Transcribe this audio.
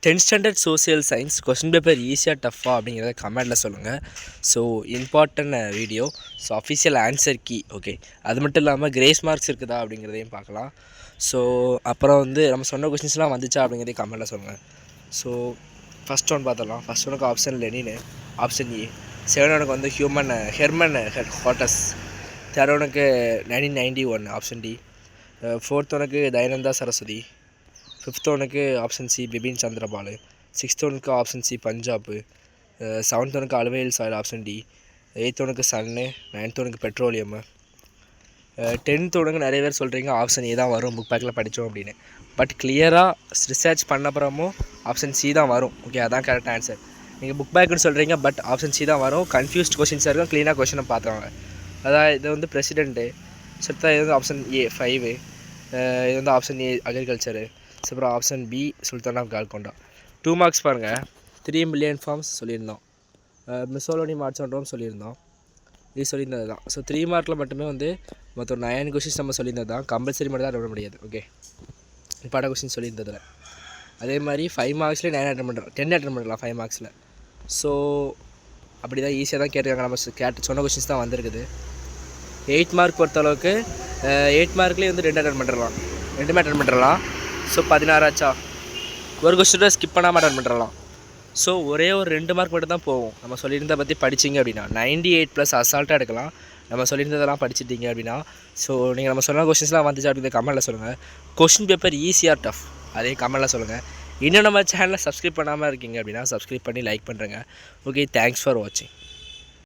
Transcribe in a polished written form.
10th standard social science question paper ஈஸியாக டஃப்பாக அப்படிங்கிறத கமெண்டில் சொல்லுங்கள். So important video. So official answer key okay, அது மட்டும் இல்லாமல் கிரேஸ் மார்க்ஸ் இருக்குதா அப்படிங்கிறதையும் பார்க்கலாம். ஸோ அப்புறம் நம்ம சொன்ன கொஸ்டின்ஸ்லாம் வந்துச்சா அப்படிங்கிறதையும் கமெண்டில் சொல்லுங்கள். ஸோ ஃபஸ்ட் ஒன் பார்த்துடலாம். ஃபஸ்ட் ஒனுக்கு option Lenin, option A. Second ஒனுக்கு ஹெர்மன் ஹாட்டஸ். தேர்ட் ஒனுக்கு 1991, ஆப்ஷன் டி. ஃபோர்த் ஒனுக்கு தயானந்தா சரஸ்வதி. ஃபிஃப்த் ஒனுக்கு option C Bipin Chandra Pal. Sixth ஒனுக்கு ஆப்ஷன் சி பஞ்சாப். செவன்த் ஒனுக்கு alluvial soil, option D. Eighth ஒனுக்கு சன்னு. நைன்த் ஒனுக்கு பெட்ரோலியம். 10th ஒனுக்கு நிறைய பேர் சொல்கிறீங்க ஆப்ஷன் ஏ தான் வரும் புக் பேக்கில் படித்தோம் அப்படின்னு. பட் கிளியராக ரிசர்ச் பண்ண அப்புறமும் ஆப்ஷன் சி தான் வரும். ஓகே, அதான் கரெக்ட் ஆன்சர். நீங்கள் புக் பேக்குன்னு சொல்கிறீங்க, பட் ஆப்ஷன் சி தான் வரும். கன்ஃபியூஸ்ட் கொஸ்டின்ஸாக இருக்கும், க்ளீனாக கொஸ்டினை பார்த்துவாங்க. அதான் இது பிரசிடெண்ட்டு. இது ஆப்ஷன் ஏ 5. இது ஆப்ஷன் ஏ அக்ரிகல்ச்சரு. அப்புறம் option B sultan of Golconda. 2 marks பாருங்கள். 3 மில்லியன் ஃபார்ம்ஸ் சொல்லியிருந்தோம். மிசோலோனி மார்ச்ன்றோம் சொல்லியிருந்தோம். இது சொல்லியிருந்தது தான். ஸோ 3 மார்க்கில் மட்டுமே மொத்தம் 9 கொஸ்டின்ஸ் நம்ம சொல்லியிருந்தது தான். கம்பல்சரி மட்டும் தான் விட முடியாது. ஓகே, இம்பார்ட்டன் கொஸ்டின் சொல்லியிருந்ததில். அதே மாதிரி 5 மார்க்ஸ்லேயே 9 அட்டன் பண்ணுறோம், 10 அட்டன் பண்ணலாம் 5 மார்க்ஸில். ஸோ அப்படி தான் ஈஸியாக தான் கேட்டிருக்காங்க. நம்ம சொன்ன கொஸ்டின்ஸ் தான் வந்திருக்குது. 8 மார்க் பொறுத்தளவுக்கு 8 மார்க்லேயே 2 அட்டன் பண்ணுறலாம், 2மே அட்டன் பண்ணுறலாம். ஸோ 16 ஆச்சா. ஒரு கொஸ்டினை ஸ்கிப் பண்ணாமல் அட்டன் பண்ணுறலாம். ஸோ ஒரே ஒரு 2 மார்க் மட்டும் தான் போகும். நம்ம சொல்லியிருந்ததை பற்றி படிச்சிங்க அப்படின்னா 98+ அசால்ட்டாக எடுக்கலாம். நம்ம சொல்லியிருந்ததெல்லாம் படிச்சிட்டிங்க அப்படின்னா. ஸோ நீங்கள் நம்ம சொன்ன கொஸ்டின்ஸ்லாம் வந்துச்சு அப்படிங்கிற கமெண்ட்டில் சொல்லுங்கள். கொஸ்டின் பேப்பர் ஈஸியாக டஃப் அதே கமெண்ட்டில் சொல்லுங்கள். இன்னும் நம்ம சேனலை சப்ஸ்கிரைப் பண்ணாமல் இருக்கீங்க அப்படின்னா சப்ஸ்கிரைப் பண்ணி லைக் பண்ணுறேங்க. ஓகே, தேங்க்ஸ் ஃபார் வாட்சிங்.